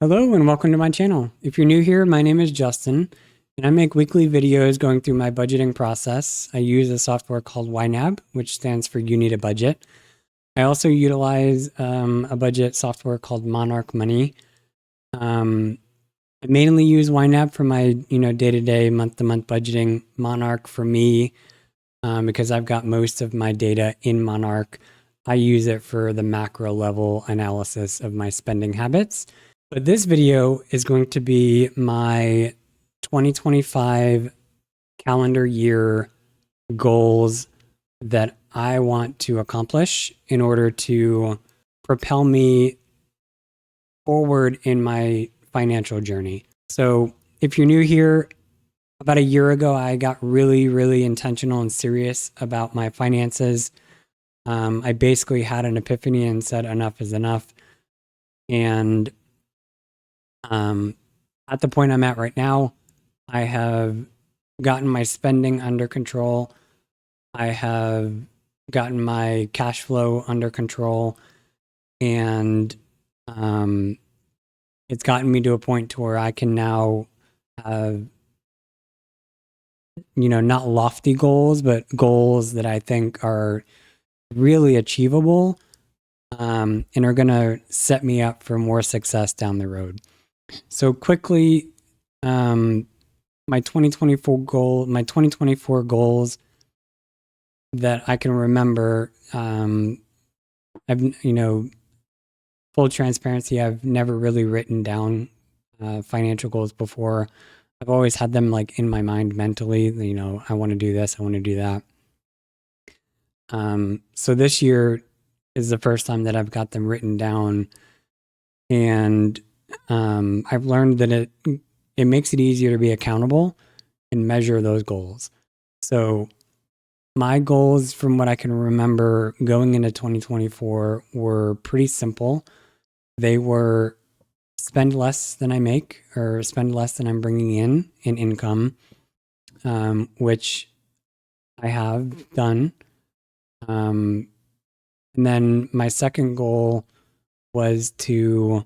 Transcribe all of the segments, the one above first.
Hello and welcome to my channel. If you're new here, my name is Justin and I make weekly videos going through my budgeting process. I use a software called YNAB, which stands for You Need a Budget. I also utilize a budget software called Monarch Money. I mainly use YNAB for my day-to-day, month-to-month budgeting. Monarch for me, because I've got most of my data in Monarch. I use it for the macro level analysis of my spending habits. But this video is going to be my 2025 calendar year goals that I want to accomplish in order to propel me forward in my financial journey. So if you're new here, about a year ago, I got really intentional and serious about my finances. I basically had an epiphany and said enough is enough. And at the point I'm at right now, I have gotten my spending under control. I have gotten my cash flow under control, and it's gotten me to a point to where I can now have, not lofty goals, but goals that I think are really achievable, and are going to set me up for more success down the road. So quickly, my 2024 goals that I can remember, I've, full transparency, I've never really written down financial goals before. I've always had them like in my mind mentally, I want to do this, I want to do that. So this year is the first time that I've got them written down, and I've learned that it makes it easier to be accountable and measure those goals. So my goals, from what I can remember going into 2024, were pretty simple. They were spend less than I make, or spend less than I'm bringing in income, which I have done. And then my second goal was to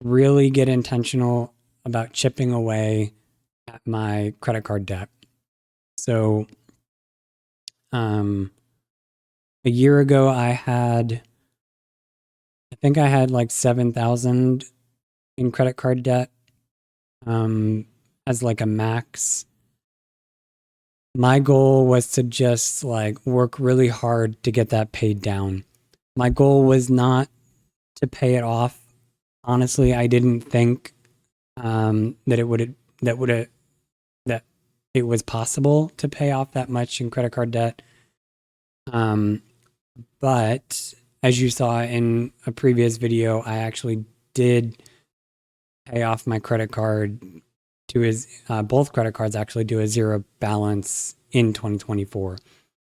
really get intentional about chipping away at my credit card debt. So a year ago, I think I had like 7,000 in credit card debt as like a max. My goal was to just like work really hard to get that paid down. My goal was not to pay it off. Honestly, I didn't think that it was possible to pay off that much in credit card debt. But as you saw in a previous video, I actually did pay off my credit card to both credit cards actually do a zero balance in 2024.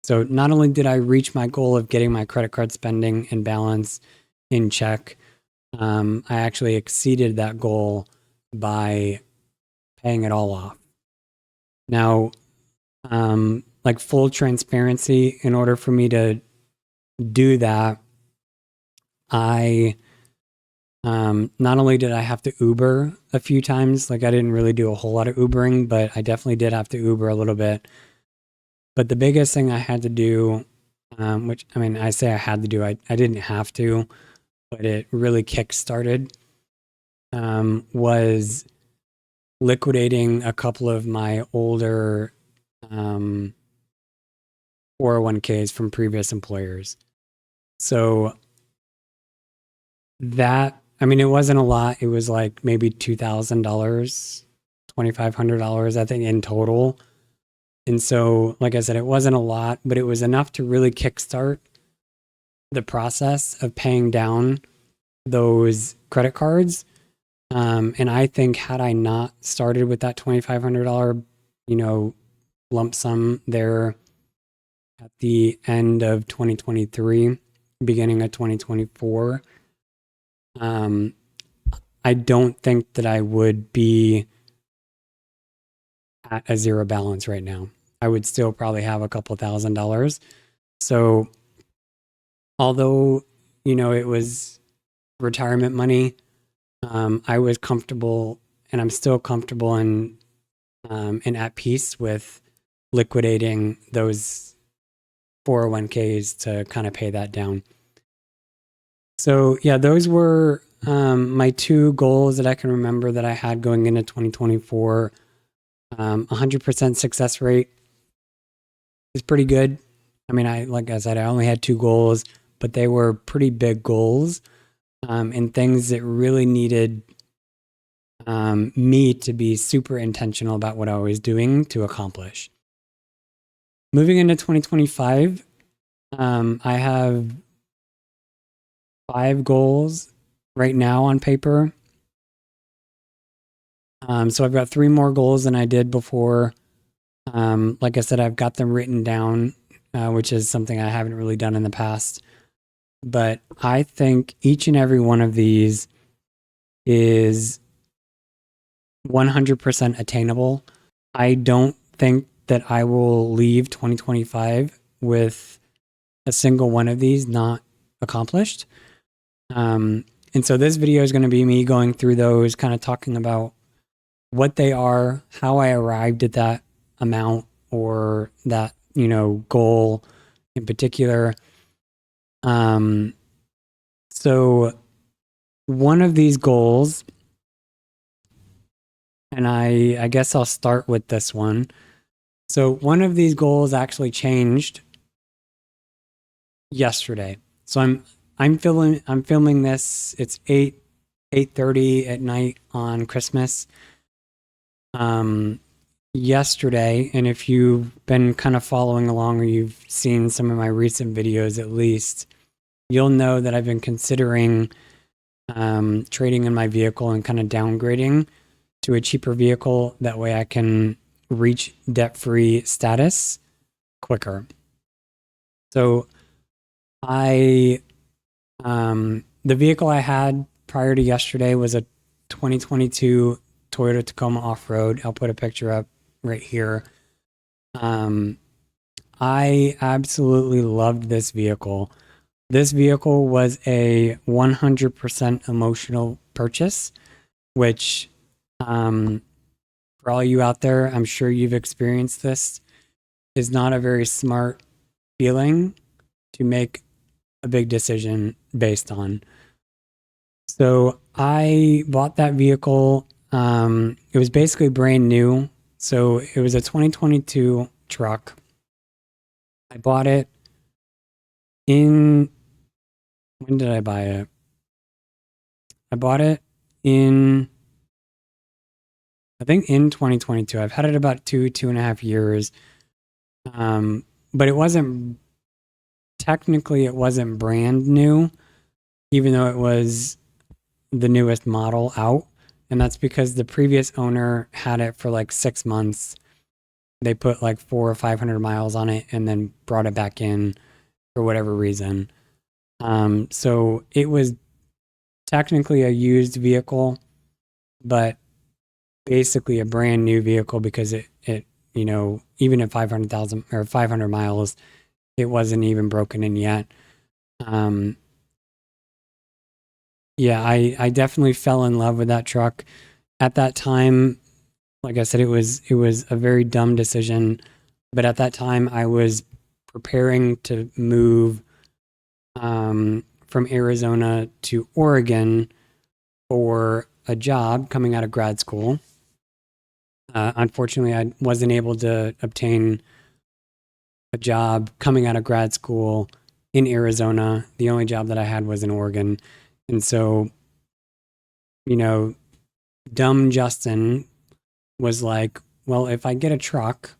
So not only did I reach my goal of getting my credit card spending and balance in check, I actually exceeded that goal by paying it all off. Now, like full transparency, in order for me to do that, I not only did I have to Uber a few times, like I didn't really do a whole lot of Ubering, but I definitely did have to Uber a little bit. But the biggest thing I had to do, which I mean, I say I had to do, I didn't have to, but it really kick-started, was liquidating a couple of my older 401ks from previous employers. So that, I mean, it wasn't a lot. It was like maybe $2,000, $2,500, I think, in total. And so, like I said, it wasn't a lot, but it was enough to really kickstart the process of paying down those credit cards. And I think had I not started with that $2,500, lump sum there at the end of 2023, beginning of 2024, I don't think that I would be at a zero balance right now. I would still probably have a couple $1,000. So although, it was retirement money, I was comfortable, and I'm still comfortable and at peace with liquidating those 401ks to kind of pay that down. So yeah, those were my two goals that I can remember that I had going into 2024. 100% success rate is pretty good. I mean, like I said, I only had two goals, but they were pretty big goals, and things that really needed me to be super intentional about what I was doing to accomplish. Moving into 2025, I have 5 goals right now on paper. So I've got 3 more goals than I did before. Like I said, I've got them written down, which is something I haven't really done in the past. But I think each and every one of these is 100% attainable. I don't think that I will leave 2025 with a single one of these not accomplished. And so this video is going to be me going through those, kind of talking about what they are, how I arrived at that amount or that, goal in particular. So one of these goals, and I guess I'll start with this one. So one of these goals actually changed yesterday. So I'm filming this. It's 8:30 at night on Christmas. Yesterday, and if you've been kind of following along or you've seen some of my recent videos at least, you'll know that I've been considering trading in my vehicle and kind of downgrading to a cheaper vehicle. That way I can reach debt-free status quicker. So the vehicle I had prior to yesterday was a 2022 Toyota Tacoma Off-Road. I'll put a picture up right here. I absolutely loved this vehicle. This vehicle was a 100% emotional purchase, which, for all you out there, I'm sure you've experienced this, is not a very smart feeling to make a big decision based on. So I bought that vehicle. It was basically brand new. So it was a 2022 truck. I bought it when did I buy it? I bought it I think in 2022. I've had it about 2.5 years. But it wasn't brand new, even though it was the newest model out. And that's because the previous owner had it for like 6 months. They put like 400 or 500 miles on it and then brought it back in for whatever reason. So it was technically a used vehicle, but basically a brand new vehicle because it even at 500,000 or 500 miles, it wasn't even broken in yet. Yeah, I definitely fell in love with that truck. At that time, like I said, it was a very dumb decision, but at that time I was preparing to move from Arizona to Oregon for a job coming out of grad school. Unfortunately, I wasn't able to obtain a job coming out of grad school in Arizona. The only job that I had was in Oregon. And so, dumb Justin was like, well, if I get a truck,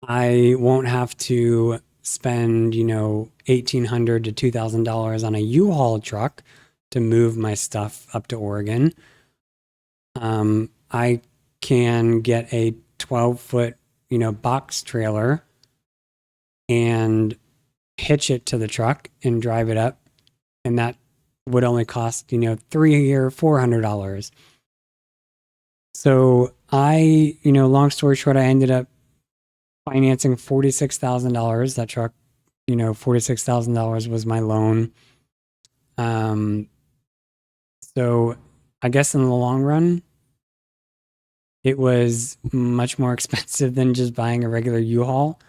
I won't have to spend, $1,800 to $2,000 on a U-Haul truck to move my stuff up to Oregon. I can get a 12-foot, box trailer and hitch it to the truck and drive it up. And that would only cost, $300 or $400. So long story short, I ended up financing $46,000. That truck, $46,000 was my loan. So I guess in the long run, it was much more expensive than just buying a regular U-Haul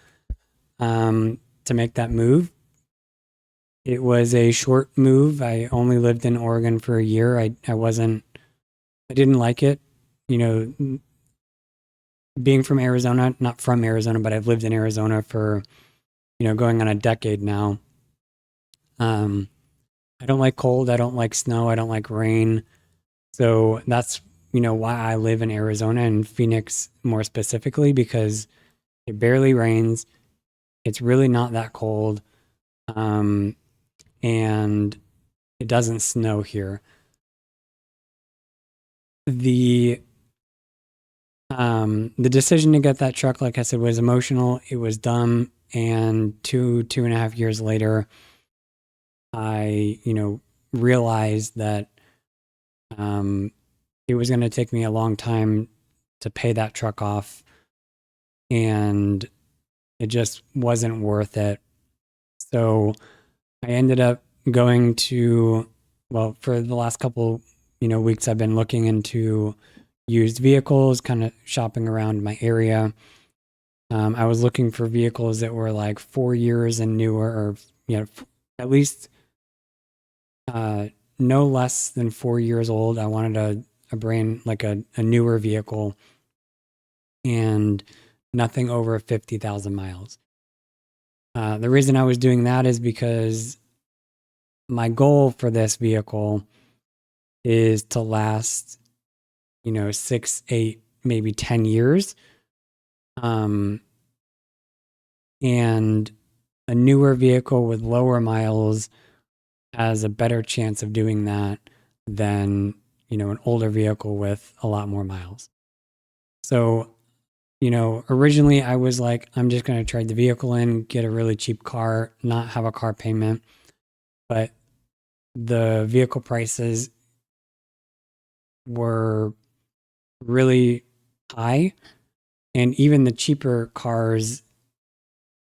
to make that move. It was a short move. I only lived in Oregon for a year. I didn't like it. You know, being from Arizona, not from Arizona, but I've lived in Arizona for, going on a decade now. Um, I don't like cold. I don't like snow. I don't like rain. So that's, why I live in Arizona and Phoenix more specifically, because it barely rains. It's really not that cold. Um, and it doesn't snow here. The the decision to get that truck, like I said, was emotional. It was dumb. And 2.5 years later, I, realized that it was going to take me a long time to pay that truck off, and it just wasn't worth it. So I ended up going to, well, for the last couple, weeks, I've been looking into used vehicles, kind of shopping around my area. I was looking for vehicles that were like 4 years and newer, or at least no less than 4 years old. I wanted a brand, like a newer vehicle, and nothing over 50,000 miles. The reason I was doing that is because my goal for this vehicle is to last, 6, 8, maybe 10 years. And a newer vehicle with lower miles has a better chance of doing that than, an older vehicle with a lot more miles. So, originally I was like, I'm just going to trade the vehicle in, get a really cheap car, not have a car payment. But the vehicle prices were really high. And even the cheaper cars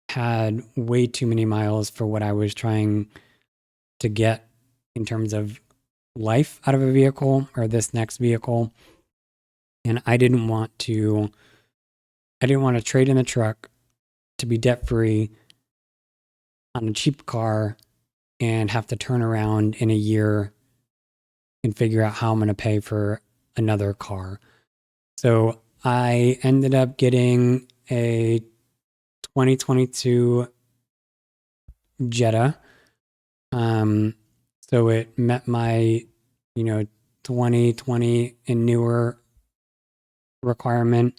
had way too many miles for what I was trying to get in terms of life out of a vehicle, or this next vehicle. And I didn't want to trade in the truck to be debt free on a cheap car and have to turn around in a year and figure out how I'm going to pay for another car. So I ended up getting a 2022 Jetta. So it met my, 2020 and newer requirement.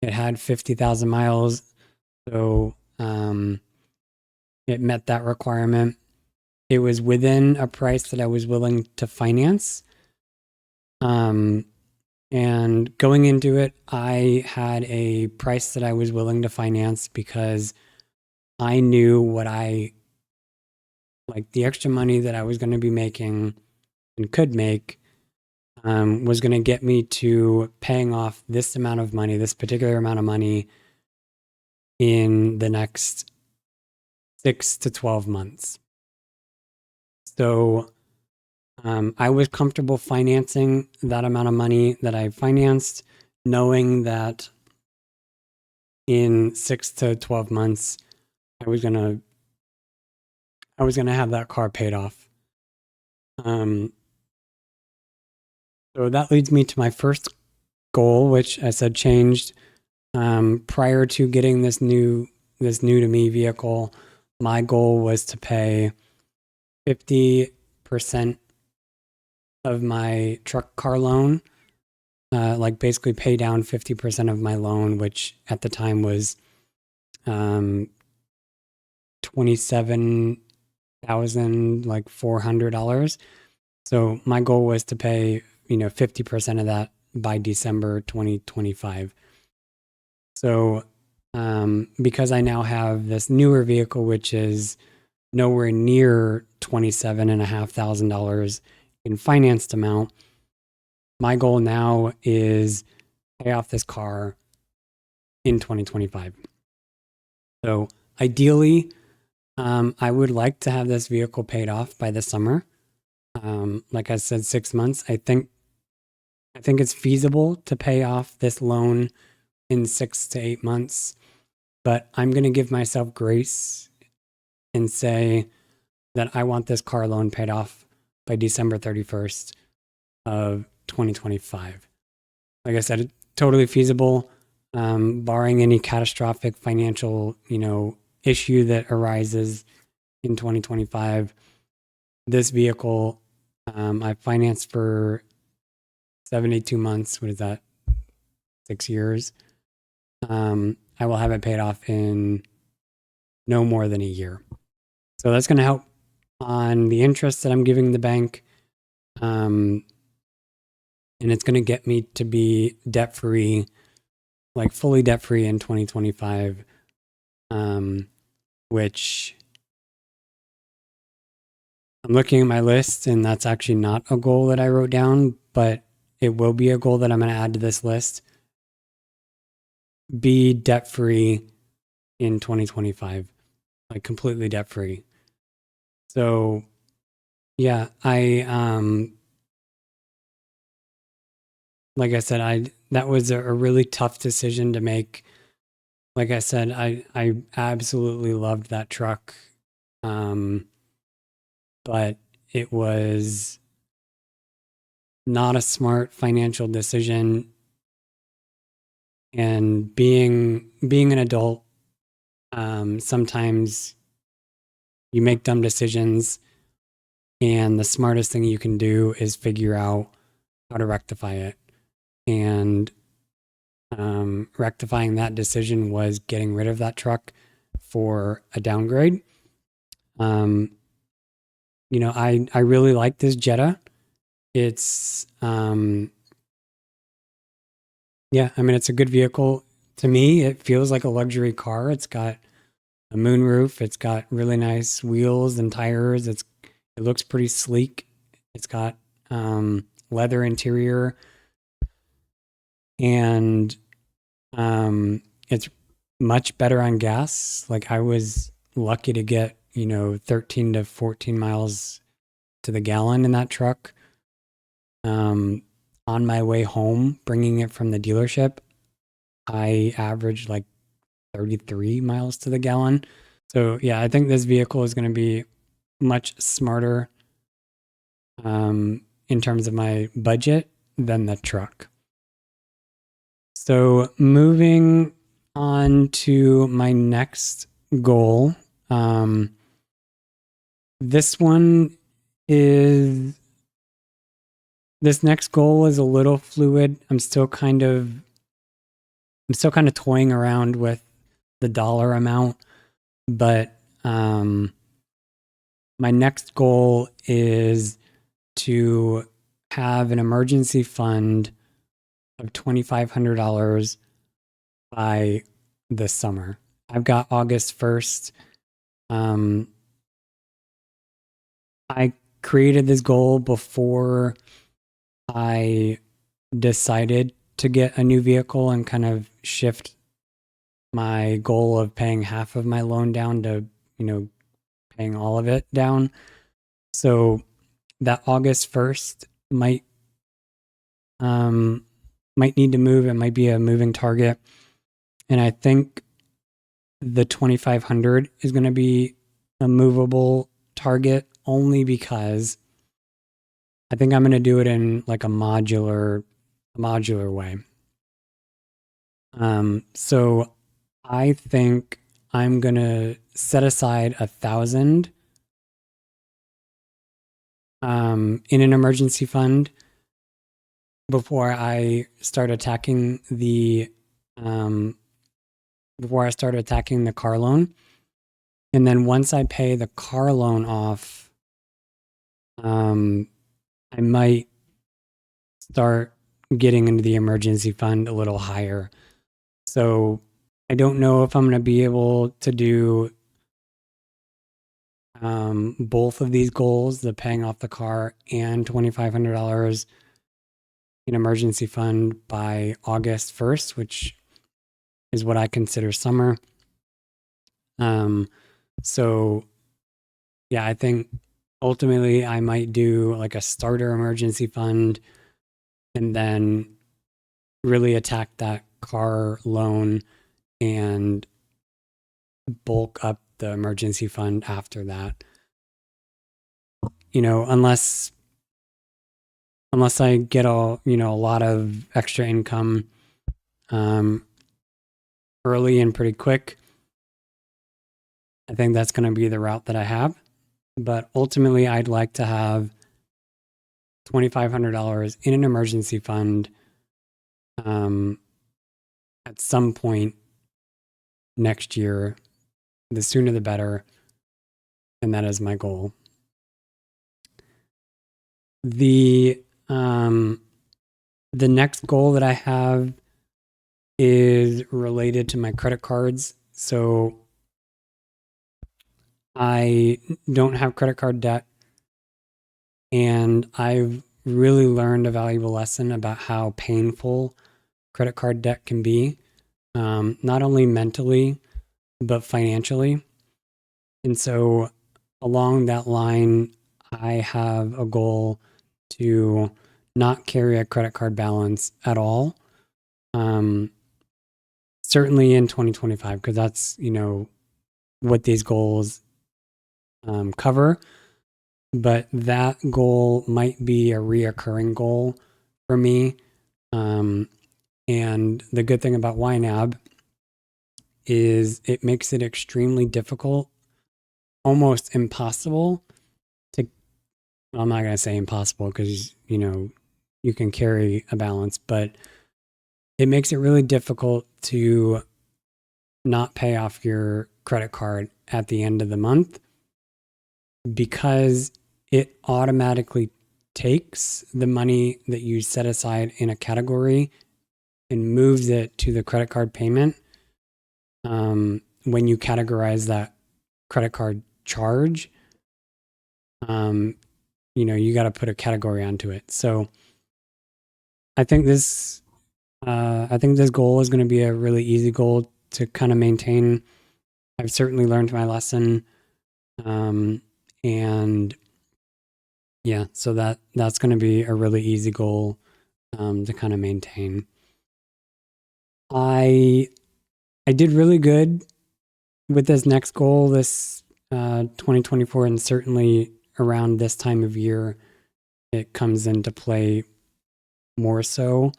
It had 50,000 miles. So it met that requirement. It was within a price that I was willing to finance. And going into it, I had a price that I was willing to finance because I knew what the extra money that I was going to be making and could make was going to get me to paying off this amount of money, this particular amount of money, in the next 6 to 12 months. So I was comfortable financing that amount of money that I financed, knowing that in 6 to 12 months, I was gonna have that car paid off. So that leads me to my first goal, which I said changed. Prior to getting this new to me vehicle, my goal was to pay 50% of my truck car loan, like basically pay down 50% of my loan, which at the time was $27,400. So my goal was to pay 50% of that by December 2025. So because I now have this newer vehicle, which is nowhere near $27,500 in financed amount, my goal now is pay off this car in 2025. So ideally, I would like to have this vehicle paid off by the summer. like I said, 6 months. I think it's feasible to pay off this loan in 6 to 8 months, but I'm going to give myself grace and say that I want this car loan paid off by December 31st of 2025. Like I said, totally feasible, barring any catastrophic financial, issue that arises in 2025. This vehicle, I financed for 72 months. What is that? 6 years. I will have it paid off in no more than a year. So that's going to help on the interest that I'm giving the bank. And it's going to get me to be debt free, like fully debt free in 2025, which I'm looking at my list, and that's actually not a goal that I wrote down, but it will be a goal that I'm going to add to this list. Be debt free in 2025, like completely debt free. So yeah, like I said, that was a really tough decision to make. Like I said, I absolutely loved that truck. But it was not a smart financial decision. And being an adult, sometimes you make dumb decisions, and the smartest thing you can do is figure out how to rectify it. And rectifying that decision was getting rid of that truck for a downgrade. I really like this Jetta. It's it's a good vehicle. To me, it feels like a luxury car. It's got a moonroof. It's got really nice wheels and tires. It looks pretty sleek. It's got leather interior, and it's much better on gas. Like, I was lucky to get 13 to 14 miles to the gallon in that truck. On my way home, bringing it from the dealership, I averaged like 33 miles to the gallon. So yeah, I think this vehicle is going to be much smarter in terms of my budget than the truck. So moving on to my next goal. This next goal is a little fluid. I'm still kind of toying around with the dollar amount, but my next goal is to have an emergency fund of $2,500 by this summer. I've got August 1st. I created this goal before I decided to get a new vehicle and kind of shift my goal of paying half of my loan down to, paying all of it down. So that August 1st might need to move. It might be a moving target. And I think the 2,500 is going to be a movable target, only because I think I'm going to do it in like a modular way. So I think I'm going to set aside 1,000 in an emergency fund before I start attacking the car loan. And then once I pay the car loan off, I might start getting into the emergency fund a little higher. So I don't know if I'm going to be able to do both of these goals, the paying off the car and $2,500 in emergency fund by August 1st, which is what I consider summer. So yeah, I think ultimately I might do like a starter emergency fund and then really attack that car loan and bulk up the emergency fund after that. Unless I get a lot of extra income um, early and pretty quick, I think that's going to be the route that I have. But ultimately, I'd like to have $2,500 in an emergency fund um, at some point next year. The sooner the better. And that is my goal. The next goal that I have is related to my credit cards. So I don't have credit card debt, and I've really learned a valuable lesson about how painful credit card debt can be, not only mentally, but financially. And so along that line, I have a goal to not carry a credit card balance at all. Certainly in 2025, because that's, what these goals cover. But that goal might be a reoccurring goal for me. And the good thing about YNAB is it makes it extremely difficult, almost impossible to, I'm not going to say impossible because, you can carry a balance, but it makes it really difficult to not pay off your credit card at the end of the month because it automatically takes the money that you set aside in a category and moves it to the credit card payment when you categorize that credit card charge. You got to put a category onto it. So I think this goal is going to be a really easy goal to kind of maintain. I've certainly learned my lesson, and yeah, so that's going to be a really easy goal to kind of maintain. I did really good with this next goal, this 2024, and certainly around this time of year, it comes into play more so.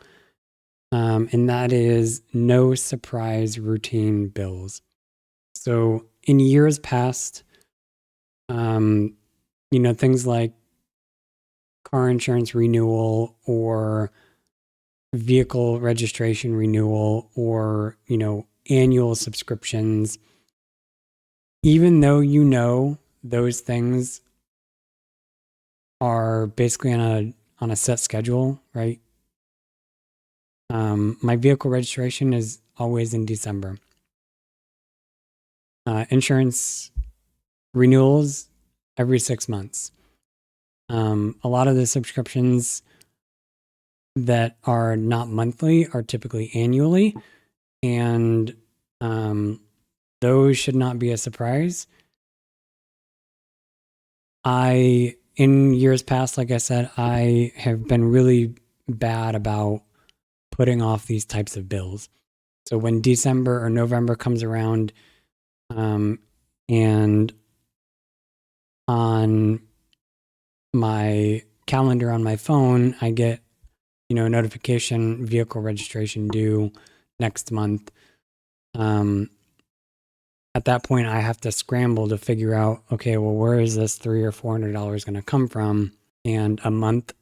And that is no surprise routine bills. So in years past, things like car insurance renewal or vehicle registration renewal or, annual subscriptions, even though those things are basically on a set schedule, right? My vehicle registration is always in December. Insurance renewals every 6 months. A lot of the subscriptions that are not monthly are typically annually, and those should not be a surprise. In years past, like I said, I have been really bad about putting off these types of bills. So when December or November comes around, and on my calendar on my phone, I get, a notification, vehicle registration due next month. At that point, I have to scramble to figure out, okay, well, where is this $300 or $400 going to come from? And a month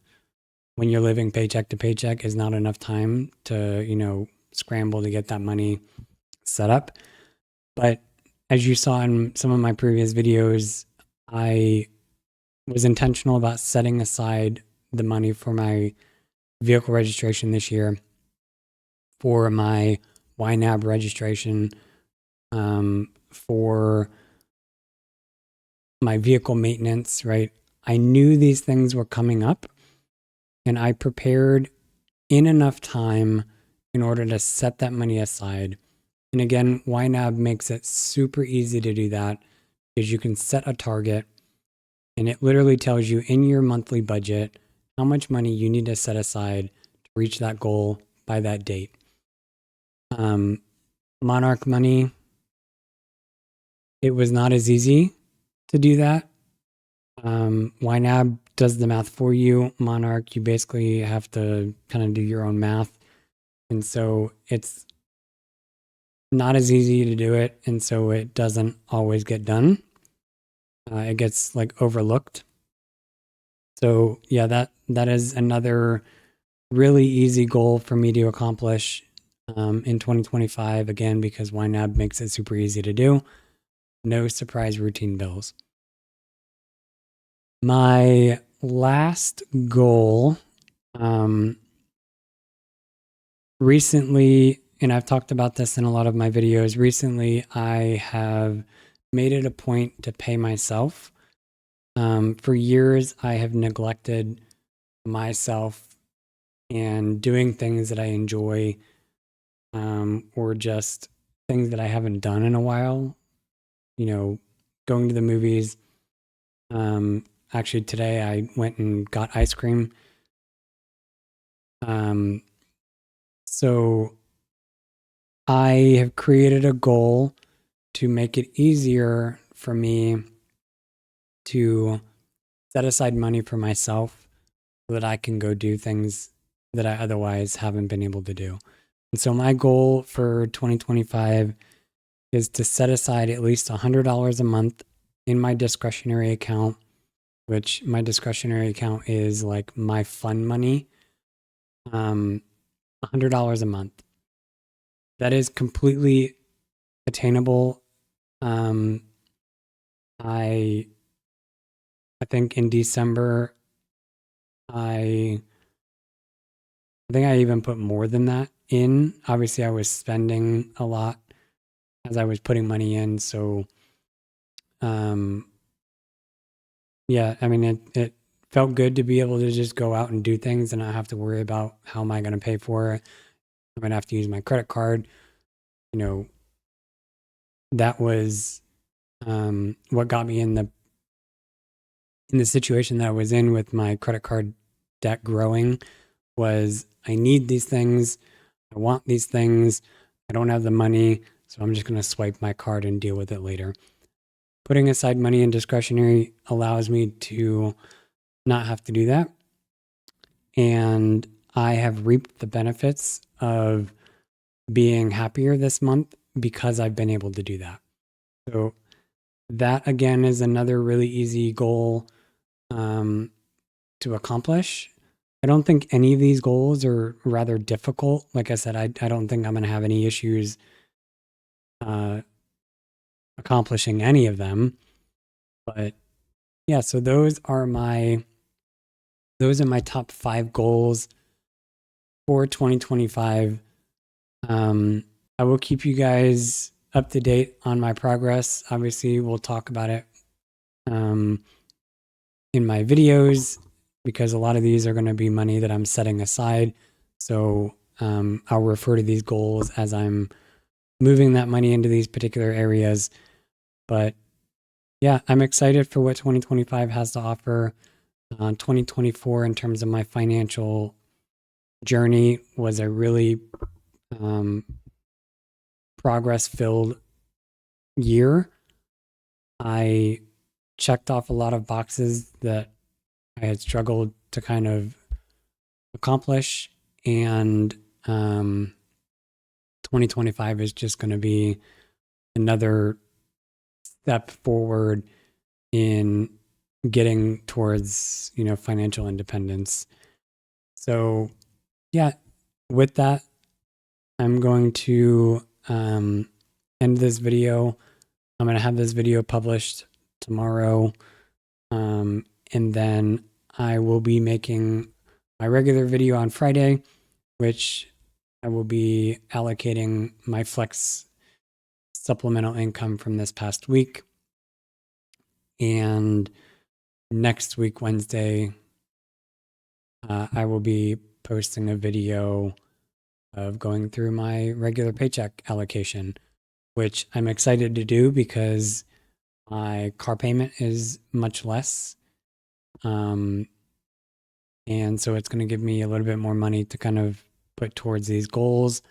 when you're living paycheck to paycheck is not enough time to, scramble to get that money set up. But as you saw in some of my previous videos, I was intentional about setting aside the money for my vehicle registration this year, for my YNAB registration, for my vehicle maintenance, right? I knew these things were coming up, and I prepared in enough time in order to set that money aside. And again, YNAB makes it super easy to do that because you can set a target And it literally tells you in your monthly budget how much money you need to set aside to reach that goal by that date. Monarch Money, it was not as easy to do that. YNAB does the math for you. Monarch, you basically have to kind of do your own math. And so it's not as easy to do it. And so it doesn't always get done. It gets like overlooked. So yeah, that is another really easy goal for me to accomplish in 2025, again, because YNAB makes it super easy to do. No surprise routine bills. My last goal recently, and I've talked about this in a lot of my videos, recently I have made it a point to pay myself. For years, I have neglected myself and doing things that I enjoy, or just things that I haven't done in a while. You know, going to the movies. Actually, today I went and got ice cream. So I have created a goal to make it easier for me to set aside money for myself so that I can go do things that I otherwise haven't been able to do. And so my goal for 2025 is to set aside at least $100 a month in my discretionary account, which my discretionary account is like my fun money. $100 a month. That is completely attainable. I think in December, I think I even put more than that in. Obviously, I was spending a lot as I was putting money in. So, yeah, I mean, it felt good to be able to just go out and do things and not have to worry about how am I going to pay for it. I'm going to have to use my credit card. You know, that was what got me in the situation that I was in with my credit card debt growing. Was I need these things, I want these things, I don't have the money, so I'm just going to swipe my card and deal with it later. Putting aside money in discretionary allows me to not have to do that. And I have reaped the benefits of being happier this month because I've been able to do that. So that again is another really easy goal to accomplish. I don't think any of these goals are rather difficult. Like I said, I don't think I'm going to have any issues accomplishing any of them. But yeah, so those are my top 5 goals for 2025. I will keep you guys up to date on my progress. Obviously, we'll talk about it in my videos because a lot of these are going to be money that I'm setting aside. So I'll refer to these goals as I'm moving that money into these particular areas. But yeah, I'm excited for what 2025 has to offer. 2024, in terms of my financial journey, was a really progress-filled year. I checked off a lot of boxes that I had struggled to kind of accomplish, and 2025 is just going to be another step forward in getting towards, financial independence. So yeah, with that, I'm going to end this video. I'm going to have this video published tomorrow. And then I will be making my regular video on Friday, which I will be allocating my flex supplemental income from this past week. And next week, Wednesday, I will be posting a video of going through my regular paycheck allocation, which I'm excited to do because my car payment is much less And so it's going to give me a little bit more money to kind of put towards these goals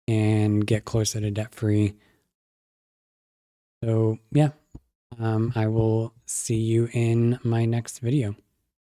and get closer to debt free. So yeah, I will see you in my next video.